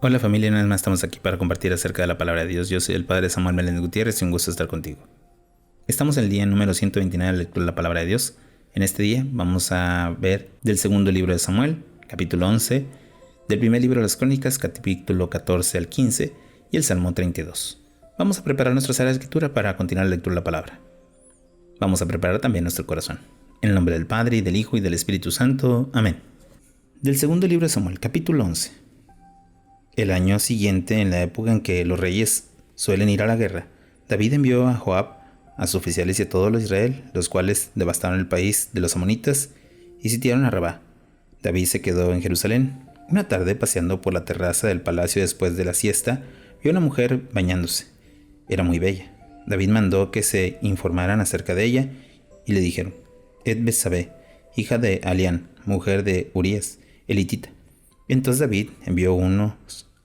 Hola familia, una vez más estamos aquí para compartir acerca de la palabra de Dios. Yo soy el Padre Samuel Meléndez Gutiérrez y un gusto estar contigo. Estamos en el día número 129 de la lectura de la palabra de Dios. En este día vamos a ver del segundo libro de Samuel, capítulo 11, del primer libro de las Crónicas, capítulo 14 al 15 y el Salmo 32. Vamos a preparar nuestra sala de escritura para continuar la lectura de la palabra. Vamos a preparar también nuestro corazón. En el nombre del Padre, y del Hijo, y del Espíritu Santo. Amén. Del segundo libro de Samuel, capítulo 11. El año siguiente, en la época en que los reyes suelen ir a la guerra, David envió a Joab, a sus oficiales y a todo Israel, los cuales devastaron el país de los amonitas y sitiaron a Rabá. David se quedó en Jerusalén. Una tarde, paseando por la terraza del palacio después de la siesta, vio a una mujer bañándose. Era muy bella. David mandó que se informaran acerca de ella y le dijeron: «Es Betsabé, hija de Alián, mujer de Urías, elitita». Entonces David envió unos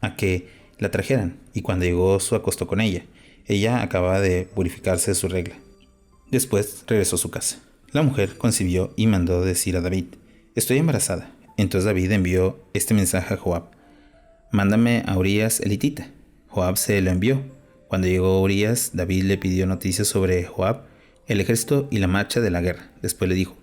a que la trajeran, y cuando llegó se acostó con ella. Ella acababa de purificarse de su regla. Después regresó a su casa. La mujer concibió y mandó decir a David: «Estoy embarazada». Entonces David envió este mensaje a Joab: «Mándame a Urías elitita». Joab se lo envió. Cuando llegó Urías, David le pidió noticias sobre Joab, el ejército y la marcha de la guerra. Después le dijo: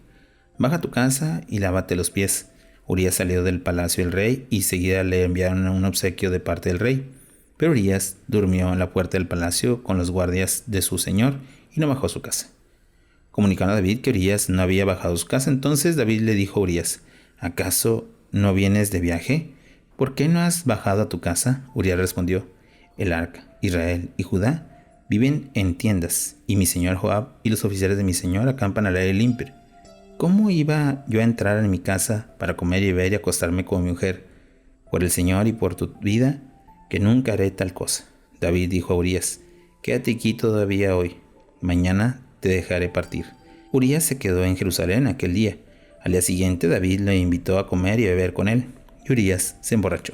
«Baja a tu casa y lávate los pies». Urías salió del palacio del rey y seguida le enviaron un obsequio de parte del rey. Pero Urías durmió en la puerta del palacio con los guardias de su señor y no bajó a su casa. Comunicaron a David que Urías no había bajado a su casa. Entonces David le dijo a Urías: «¿Acaso no vienes de viaje? ¿Por qué no has bajado a tu casa?». Urías respondió: «El arca, Israel y Judá viven en tiendas, y mi señor Joab y los oficiales de mi señor acampan al aire libre. ¿Cómo iba yo a entrar en mi casa para comer y beber y acostarme con mi mujer? Por el Señor y por tu vida, que nunca haré tal cosa». David dijo a Urías: «Quédate aquí todavía hoy. Mañana te dejaré partir». Urías se quedó en Jerusalén aquel día. Al día siguiente David le invitó a comer y a beber con él, y Urías se emborrachó.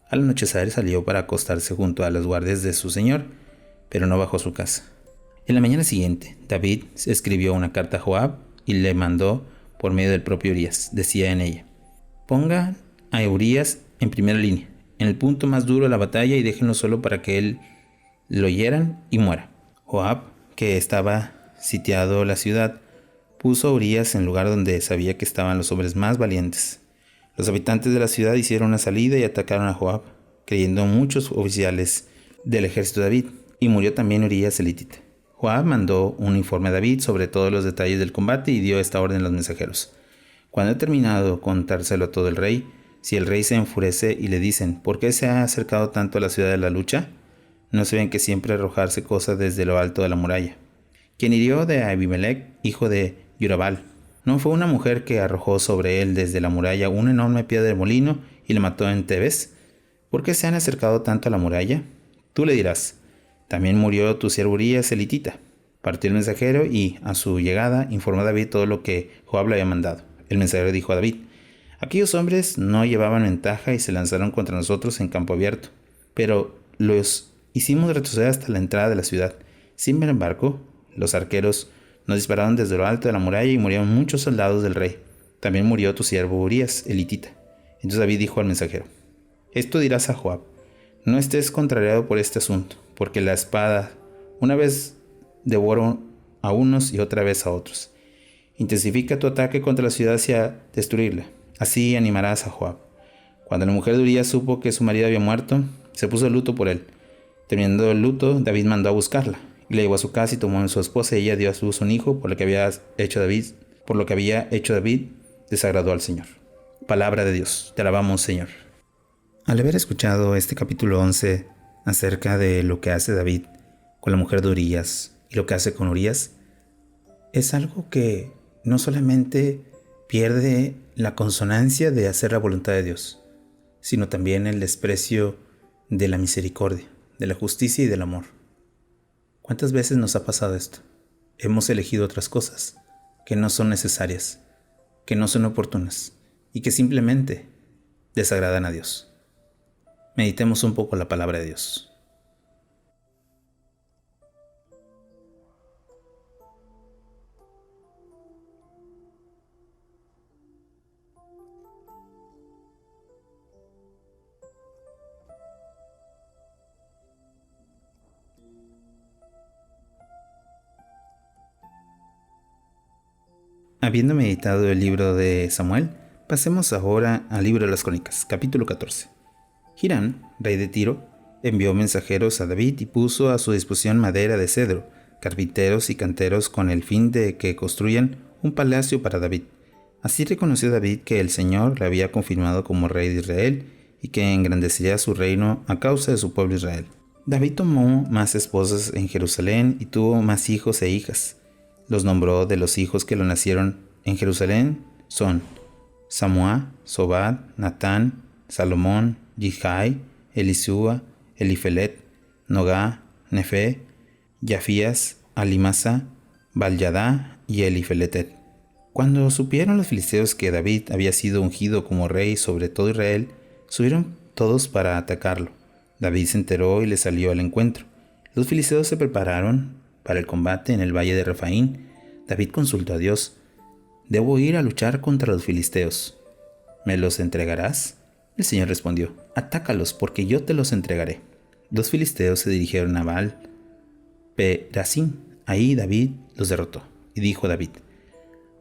Al anochecer salió para acostarse junto a los guardias de su señor, pero no bajó a su casa. En la mañana siguiente, David escribió una carta a Joab y le mandó por medio del propio Urías. Decía en ella: «Pongan a Urías en primera línea, en el punto más duro de la batalla, y déjenlo solo para que él lo hieran y muera». Joab, que estaba sitiado la ciudad, puso a Urías en el lugar donde sabía que estaban los hombres más valientes. Los habitantes de la ciudad hicieron una salida y atacaron a Joab, creyendo muchos oficiales del ejército de David, y murió también Urías elitita. Joab mandó un informe a David sobre todos los detalles del combate y dio esta orden a los mensajeros: «Cuando he terminado contárselo a todo el rey, si el rey se enfurece y le dicen: ¿por qué se ha acercado tanto a la ciudad de la lucha? No se ven que siempre arrojarse cosas desde lo alto de la muralla. Quien hirió de Abimelech, hijo de Yurabal, ¿no fue una mujer que arrojó sobre él desde la muralla una enorme piedra de molino y le mató en Tebes? ¿Por qué se han acercado tanto a la muralla?». Tú le dirás: «También murió tu siervo Urías elitita». Partió el mensajero y, a su llegada, informó a David todo lo que Joab le había mandado. El mensajero dijo a David: «Aquellos hombres no llevaban ventaja y se lanzaron contra nosotros en campo abierto, pero los hicimos retroceder hasta la entrada de la ciudad. Sin embargo, los arqueros nos dispararon desde lo alto de la muralla y murieron muchos soldados del rey. También murió tu siervo Urías elitita». Entonces David dijo al mensajero: «Esto dirás a Joab: no estés contrariado por este asunto, porque la espada una vez devoró a unos y otra vez a otros. Intensifica tu ataque contra la ciudad hacia destruirla. Así animarás a Joab». Cuando la mujer de Urías supo que su marido había muerto, se puso de luto por él. Terminando el luto, David mandó a buscarla, y la llevó a su casa y tomó a su esposa, y ella dio a luz un hijo. Por lo que había hecho David desagradó al Señor. Palabra de Dios. Te alabamos, Señor. Al haber escuchado este capítulo 11 acerca de lo que hace David con la mujer de Urías y lo que hace con Urías, es algo que no solamente pierde la consonancia de hacer la voluntad de Dios, sino también el desprecio de la misericordia, de la justicia y del amor. ¿Cuántas veces nos ha pasado esto? Hemos elegido otras cosas que no son necesarias, que no son oportunas y que simplemente desagradan a Dios. Meditemos un poco la palabra de Dios. Habiendo meditado el libro de Samuel, pasemos ahora al libro de las Crónicas, capítulo 14. Hiram, rey de Tiro, envió mensajeros a David y puso a su disposición madera de cedro, carpinteros y canteros con el fin de que construyan un palacio para David. Así reconoció David que el Señor le había confirmado como rey de Israel y que engrandecería su reino a causa de su pueblo Israel. David tomó más esposas en Jerusalén y tuvo más hijos e hijas. Los nombró de los hijos que le nacieron en Jerusalén son Samúa, Sobad, Natán, Salomón, Jihai, Elisúa, Elifelet, Nogá, Nefe, Yafías, Alimasa, Balyadá y Elifeletet. Cuando supieron los filisteos que David había sido ungido como rey sobre todo Israel, subieron todos para atacarlo. David se enteró y le salió al encuentro. Los filisteos se prepararon para el combate en el valle de Refaín. David consultó a Dios: «¿Debo ir a luchar contra los filisteos? ¿Me los entregarás?». El Señor respondió: «Atácalos, porque yo te los entregaré». Los filisteos se dirigieron a Baal-Perasim. Ahí David los derrotó. Y dijo David: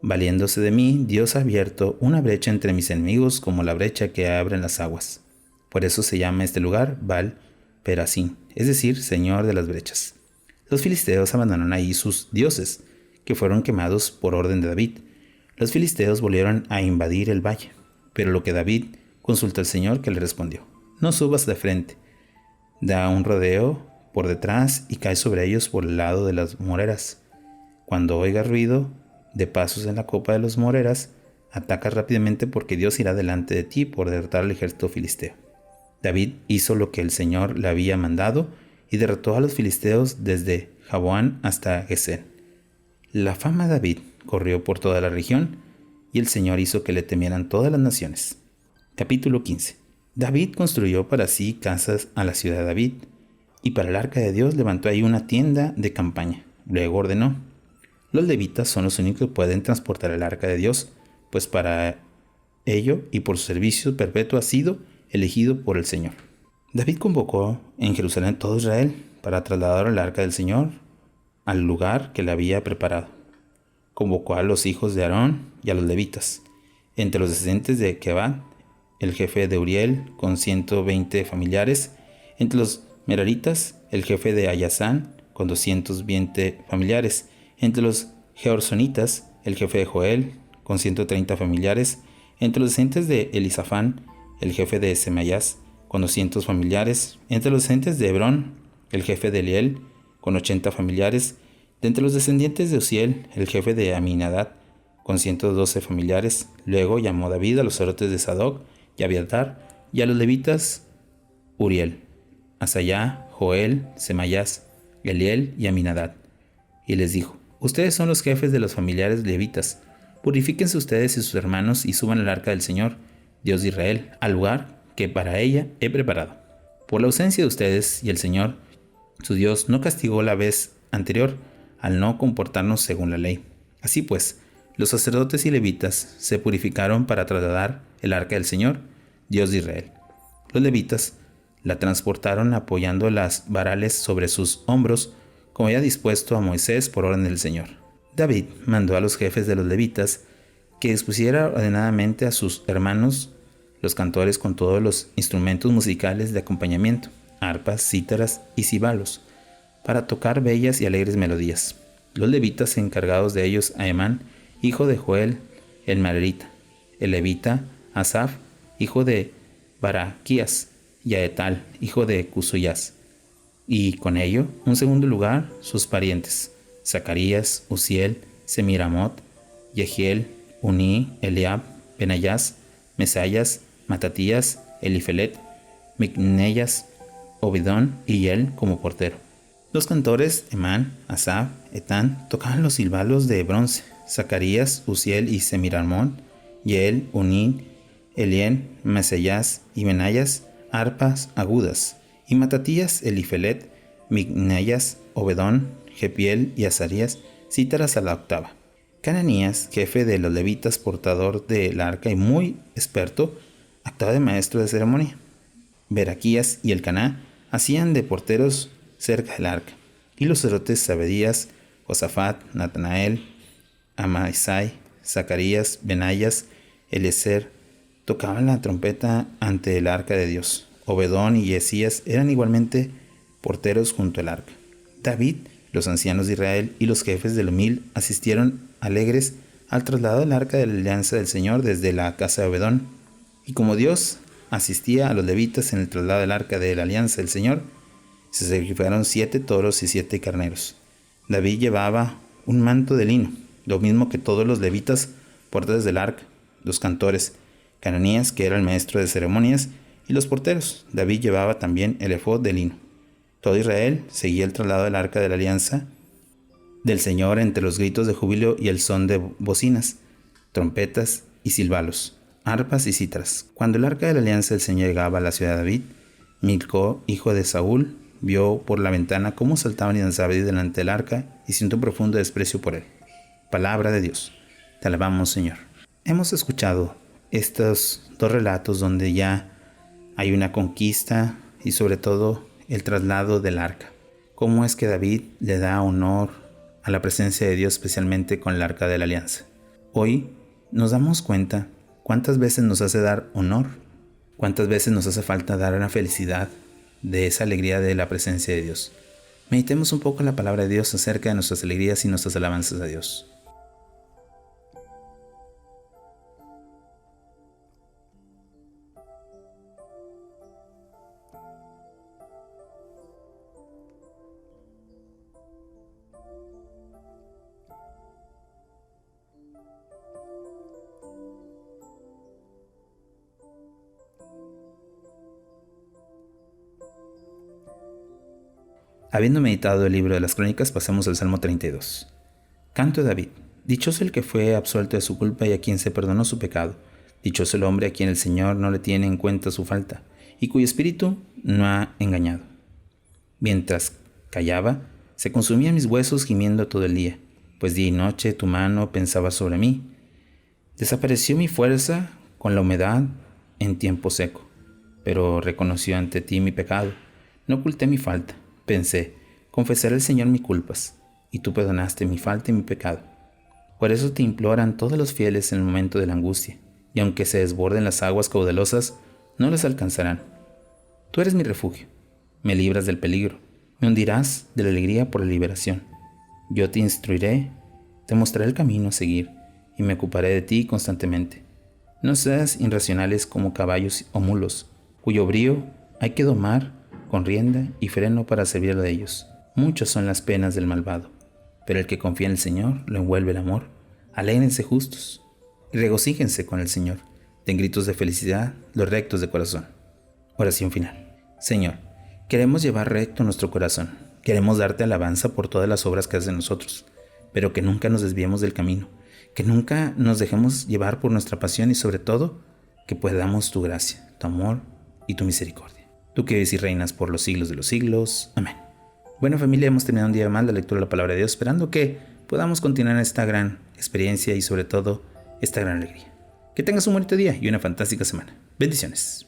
«Valiéndose de mí, Dios ha abierto una brecha entre mis enemigos como la brecha que abren las aguas». Por eso se llama este lugar Baal-Perasim, es decir, Señor de las brechas. Los filisteos abandonaron ahí sus dioses, que fueron quemados por orden de David. Los filisteos volvieron a invadir el valle, pero lo que David consultó al Señor, que le respondió: «No subas de frente, da un rodeo por detrás y cae sobre ellos por el lado de las moreras. Cuando oigas ruido de pasos en la copa de las moreras, ataca rápidamente, porque Dios irá delante de ti por derrotar al ejército filisteo». David hizo lo que el Señor le había mandado y derrotó a los filisteos desde Jaboán hasta Geser. La fama de David corrió por toda la región y el Señor hizo que le temieran todas las naciones. Capítulo 15. David construyó para sí casas a la ciudad de David y para el arca de Dios levantó ahí una tienda de campaña. Luego ordenó: «Los levitas son los únicos que pueden transportar el arca de Dios, pues para ello y por su servicio perpetuo ha sido elegido por el Señor». David convocó en Jerusalén todo Israel para trasladar el arca del Señor al lugar que le había preparado. Convocó a los hijos de Aarón y a los levitas. Entre los descendientes de Quebat, el jefe de Uriel, con 120 familiares. Entre los meraritas, el jefe de Ayazán, con 220 familiares. Entre los georsonitas, el jefe de Joel, con 130 familiares. Entre los descendientes de Elisafán, el jefe de Semayas, con 200 familiares. Entre los descendientes de Hebrón, el jefe de Eliel, con 80 familiares. De entre los descendientes de Uziel, el jefe de Aminadab, con 112 familiares. Luego llamó David a los sacerdotes de Sadoc y Abiatar, y a los levitas Uriel, Asayá, Joel, Semayas, Eliel y Aminadab. Y les dijo: «Ustedes son los jefes de los familiares levitas. Purifíquense ustedes y sus hermanos y suban al arca del Señor, Dios de Israel, al lugar que para ella he preparado. Por la ausencia de ustedes y el Señor, su Dios, no castigó la vez anterior al no comportarnos según la ley. Así pues, los sacerdotes y levitas se purificaron para trasladar el arca del Señor, Dios de Israel. Los levitas la transportaron apoyando las varales sobre sus hombros, como había dispuesto a Moisés por orden del Señor. David mandó a los jefes de los levitas que expusiera ordenadamente a sus hermanos los cantores con todos los instrumentos musicales de acompañamiento, arpas, cítaras y címbalos, para tocar bellas y alegres melodías. Los levitas encargados de ellos a Emán, hijo de Joel el Merarita, el levita Asaf, hijo de Baraquías, y a Etal, hijo de Cusuyas, y con ello, en segundo lugar, sus parientes, Zacarías, Uziel, Semiramot, Yehiel, Uní, Eliab, Benayas, Mesayas, Matatías, Elifelet, Micneyas, Obidón y él como portero. Los cantores Emán, Asaf, Etán tocaban los címbalos de bronce. Zacarías, Uziel y Semiramot, Yeel, Uní, Elien, Mesayas y Benayas, arpas agudas. Y Matatías, Elifelet, Micneyas, Obedón, Jepiel y Azarías, cítaras a la octava. Cananías, jefe de los levitas, portador del arca y muy experto, actuaba de maestro de ceremonia. Beraquías y Elcaná hacían de porteros cerca del arca. Y los sacerdotes Zabedías, Josafat, Natanael, Amaisai, Zacarías, Benayas, Eliezer tocaban la trompeta ante el arca de Dios. Obedón y Yesías eran igualmente porteros junto al arca. David, los ancianos de Israel y los jefes de los 1000 asistieron alegres al traslado del arca de la alianza del Señor desde la casa de Obedón. Y como Dios asistía a los levitas en el traslado del arca de la alianza del Señor, se sacrificaron 7 toros y 7 carneros. David llevaba un manto de lino, lo mismo que todos los levitas portadores del arca, los cantores, Cananías, que era el maestro de ceremonias, y los porteros. David llevaba también el efod de lino. Todo Israel seguía el traslado del arca de la alianza del Señor entre los gritos de júbilo y el son de bocinas, trompetas y silbalos, arpas y cítras. Cuando el arca de la alianza del Señor llegaba a la ciudad de David, Milcó, hijo de Saúl, vio por la ventana cómo saltaban y danzaban delante del arca y sintió un profundo desprecio por él. Palabra de Dios. Te alabamos, Señor. Hemos escuchado estos dos relatos donde ya hay una conquista y sobre todo el traslado del arca. Cómo es que David le da honor a la presencia de Dios, especialmente con el arca de la alianza. Hoy nos damos cuenta cuántas veces nos hace dar honor, cuántas veces nos hace falta dar una felicidad de esa alegría de la presencia de Dios. Meditemos un poco en la palabra de Dios acerca de nuestras alegrías y nuestras alabanzas a Dios. Habiendo meditado el libro de las Crónicas, pasemos al Salmo 32. Canto de David. Dichoso el que fue absuelto de su culpa y a quien se perdonó su pecado. Dichoso el hombre a quien el Señor no le tiene en cuenta su falta, y cuyo espíritu no ha engañado. Mientras callaba, se consumían mis huesos gimiendo todo el día, pues día y noche tu mano pensaba sobre mí. Desapareció mi fuerza con la humedad en tiempo seco, pero reconoció ante ti mi pecado. No oculté mi falta. Pensé, confesaré al Señor mis culpas, y tú perdonaste mi falta y mi pecado. Por eso te imploran todos los fieles en el momento de la angustia, y aunque se desborden las aguas caudalosas, no les alcanzarán. Tú eres mi refugio, me libras del peligro, me hundirás de la alegría por la liberación. Yo te instruiré, te mostraré el camino a seguir, y me ocuparé de ti constantemente. No seas irracionales como caballos o mulos, cuyo brío hay que domar con rienda y freno para servirle a ellos. Muchas son las penas del malvado, pero el que confía en el Señor lo envuelve el amor. Alégrense justos y regocíjense con el Señor. Den gritos de felicidad los rectos de corazón. Oración final. Señor, queremos llevar recto nuestro corazón. Queremos darte alabanza por todas las obras que haces en nosotros, pero que nunca nos desviemos del camino, que nunca nos dejemos llevar por nuestra pasión y sobre todo, que podamos tu gracia, tu amor y tu misericordia. Tú que vives y reinas por los siglos de los siglos. Amén. Bueno, familia, hemos terminado un día más la lectura de la palabra de Dios, esperando que podamos continuar esta gran experiencia y sobre todo esta gran alegría. Que tengas un bonito día y una fantástica semana. Bendiciones.